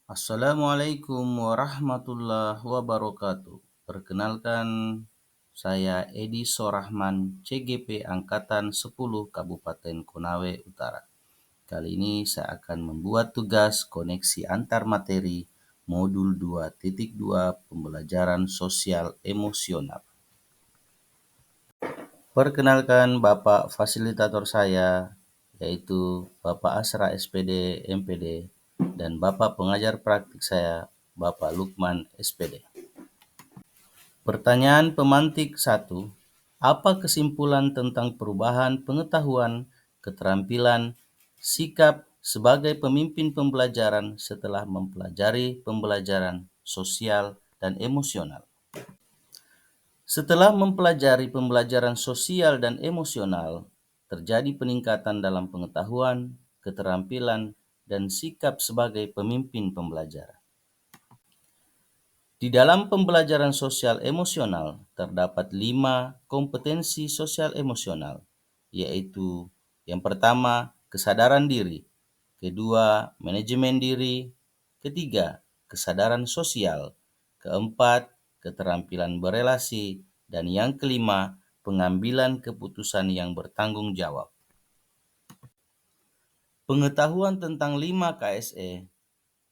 Assalamualaikum warahmatullahi wabarakatuh. Perkenalkan, saya Edi Sorahman, CGP Angkatan 10 Kabupaten Konawe Utara. Kali ini saya akan membuat tugas koneksi antar materi modul 2.2 pembelajaran sosial emosional. Perkenalkan Bapak fasilitator saya, yaitu Bapak Asra SPD MPD, dan Bapak pengajar praktik saya, Bapak Lukman SPD. Pertanyaan pemantik 1. Apa kesimpulan tentang perubahan pengetahuan, keterampilan, sikap sebagai pemimpin pembelajaran setelah mempelajari pembelajaran sosial dan emosional? Setelah mempelajari pembelajaran sosial dan emosional, terjadi peningkatan dalam pengetahuan, keterampilan, dan sikap sebagai pemimpin pembelajaran. Di dalam pembelajaran sosial emosional, terdapat 5 kompetensi sosial emosional, yaitu yang pertama, kesadaran diri, kedua, manajemen diri, ketiga, kesadaran sosial, keempat, keterampilan berelasi, dan yang kelima, pengambilan keputusan yang bertanggung jawab. Pengetahuan tentang 5 KSE,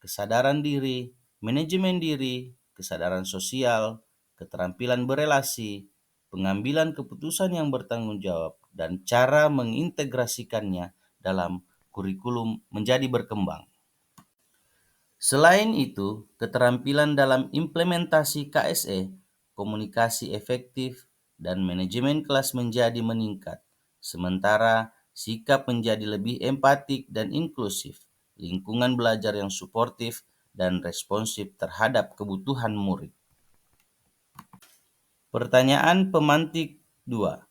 kesadaran diri, manajemen diri, kesadaran sosial, keterampilan berelasi, pengambilan keputusan yang bertanggung jawab, dan cara mengintegrasikannya dalam kurikulum menjadi berkembang. Selain itu, keterampilan dalam implementasi KSE, komunikasi efektif, dan manajemen kelas menjadi meningkat, sementara sikap menjadi lebih empatik dan inklusif, lingkungan belajar yang suportif, dan responsif terhadap kebutuhan murid. Pertanyaan pemantik 2.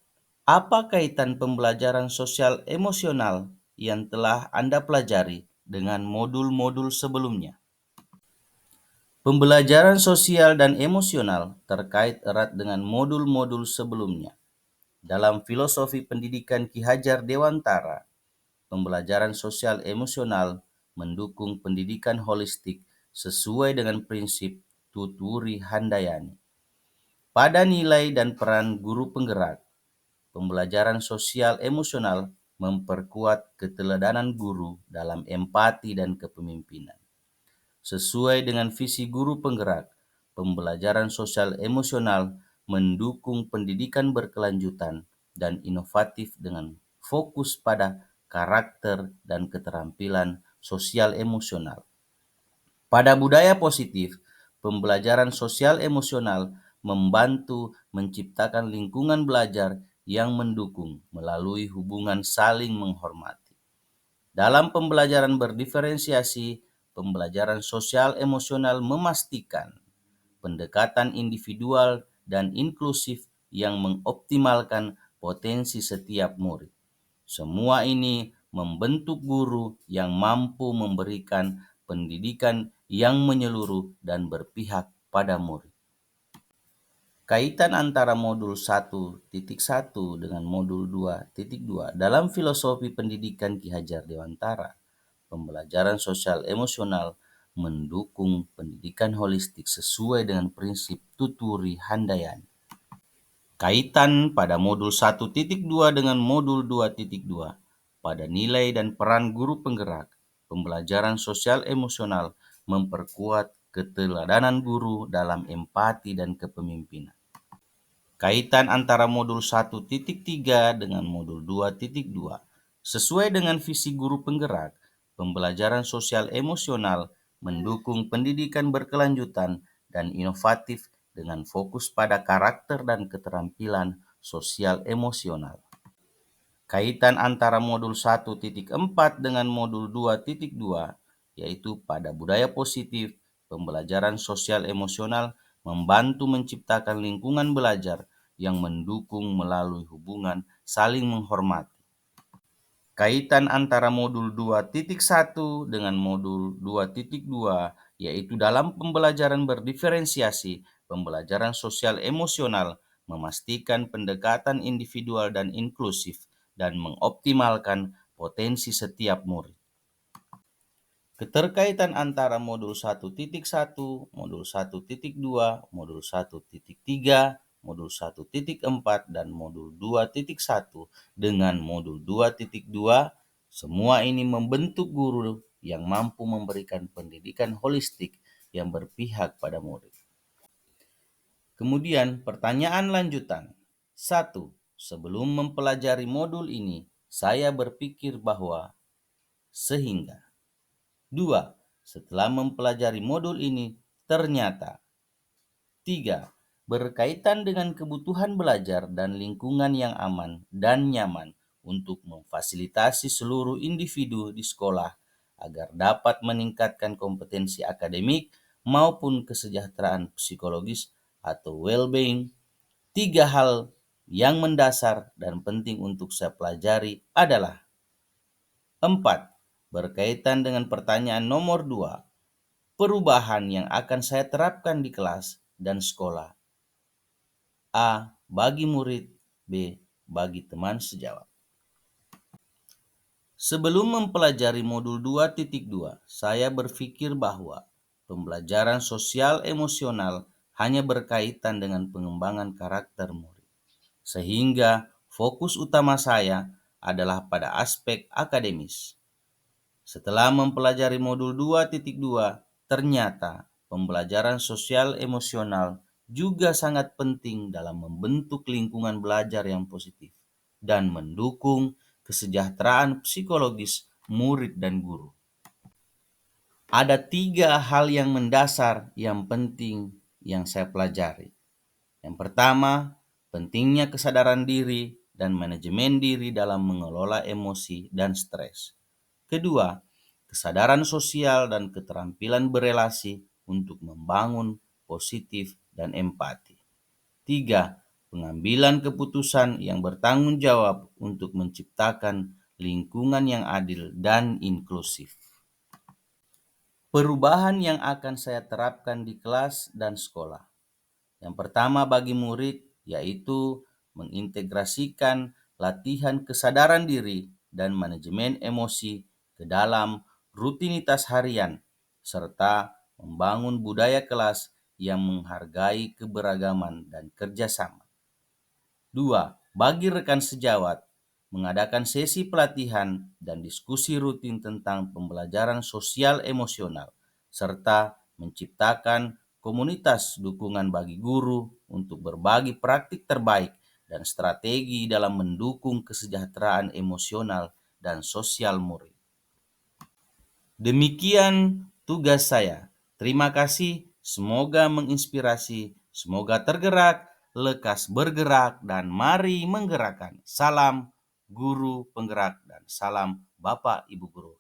Apa kaitan pembelajaran sosial emosional yang telah Anda pelajari dengan modul-modul sebelumnya? Pembelajaran sosial dan emosional terkait erat dengan modul-modul sebelumnya. Dalam filosofi pendidikan Ki Hajar Dewantara, pembelajaran sosial emosional mendukung pendidikan holistik sesuai dengan prinsip Tuturi Handayani. Pada nilai dan peran guru penggerak, pembelajaran sosial emosional memperkuat keteladanan guru dalam empati dan kepemimpinan. Sesuai dengan visi guru penggerak, pembelajaran sosial emosional mendukung pendidikan berkelanjutan dan inovatif dengan fokus pada karakter dan keterampilan sosial emosional. Pada budaya positif, pembelajaran sosial emosional membantu menciptakan lingkungan belajar yang mendukung melalui hubungan saling menghormati. Dalam pembelajaran berdiferensiasi, pembelajaran sosial emosional memastikan pendekatan individual dan inklusif yang mengoptimalkan potensi setiap murid. Semua ini membentuk guru yang mampu memberikan pendidikan yang menyeluruh dan berpihak pada murid. Kaitan antara modul 1.1 dengan modul 2.2 dalam filosofi pendidikan Ki Hajar Dewantara, pembelajaran sosial emosional mendukung pendidikan holistik sesuai dengan prinsip Tuturi Handayani. Kaitan pada modul 1.2 dengan modul 2.2 pada nilai dan peran guru penggerak, pembelajaran sosial emosional memperkuat keteladanan guru dalam empati dan kepemimpinan. Kaitan antara modul 1.3 dengan modul 2.2. Sesuai dengan visi guru penggerak, pembelajaran sosial emosional mendukung pendidikan berkelanjutan dan inovatif dengan fokus pada karakter dan keterampilan sosial emosional. Kaitan antara modul 1.4 dengan modul 2.2, yaitu pada budaya positif, pembelajaran sosial emosional membantu menciptakan lingkungan belajar yang mendukung melalui hubungan saling menghormati. Kaitan antara modul 2.1 dengan modul 2.2, yaitu dalam pembelajaran berdiferensiasi, pembelajaran sosial emosional memastikan pendekatan individual dan inklusif dan mengoptimalkan potensi setiap murid. Keterkaitan antara modul 1.1, modul 1.2, modul 1.3, modul 1.4, dan modul 2.1 dengan modul 2.2, semua ini membentuk guru yang mampu memberikan pendidikan holistik yang berpihak pada murid. Kemudian pertanyaan lanjutan. 1. Sebelum mempelajari modul ini, saya berpikir bahwa sehingga. 2. Setelah mempelajari modul ini, ternyata. 3. Berkaitan dengan kebutuhan belajar dan lingkungan yang aman dan nyaman untuk memfasilitasi seluruh individu di sekolah agar dapat meningkatkan kompetensi akademik maupun kesejahteraan psikologis atau well-being. 3 hal yang mendasar dan penting untuk saya pelajari adalah 4. Berkaitan dengan pertanyaan nomor 2, perubahan yang akan saya terapkan di kelas dan sekolah. A. Bagi murid. B. Bagi teman sejawat. Sebelum mempelajari modul 2.2, saya berpikir bahwa pembelajaran sosial emosional hanya berkaitan dengan pengembangan karakter murid. Sehingga fokus utama saya adalah pada aspek akademis. Setelah mempelajari modul 2.2, ternyata pembelajaran sosial emosional juga sangat penting dalam membentuk lingkungan belajar yang positif dan mendukung kesejahteraan psikologis murid dan guru. Ada 3 hal yang mendasar yang penting yang saya pelajari. Yang pertama, pentingnya kesadaran diri dan manajemen diri dalam mengelola emosi dan stres. Kedua, kesadaran sosial dan keterampilan berelasi untuk membangun positif dan empati. 3. Pengambilan keputusan yang bertanggung jawab untuk menciptakan lingkungan yang adil dan inklusif. Perubahan yang akan saya terapkan di kelas dan sekolah. Yang pertama bagi murid yaitu mengintegrasikan latihan kesadaran diri dan manajemen emosi ke dalam rutinitas harian, serta membangun budaya kelas yang menghargai keberagaman dan kerjasama. 2. Bagi rekan sejawat, mengadakan sesi pelatihan dan diskusi rutin tentang pembelajaran sosial emosional, serta menciptakan komunitas dukungan bagi guru untuk berbagi praktik terbaik dan strategi dalam mendukung kesejahteraan emosional dan sosial murid. Demikian tugas saya. Terima kasih, semoga menginspirasi, semoga tergerak, lekas bergerak, dan mari menggerakkan. Salam guru penggerak dan salam Bapak Ibu Guru.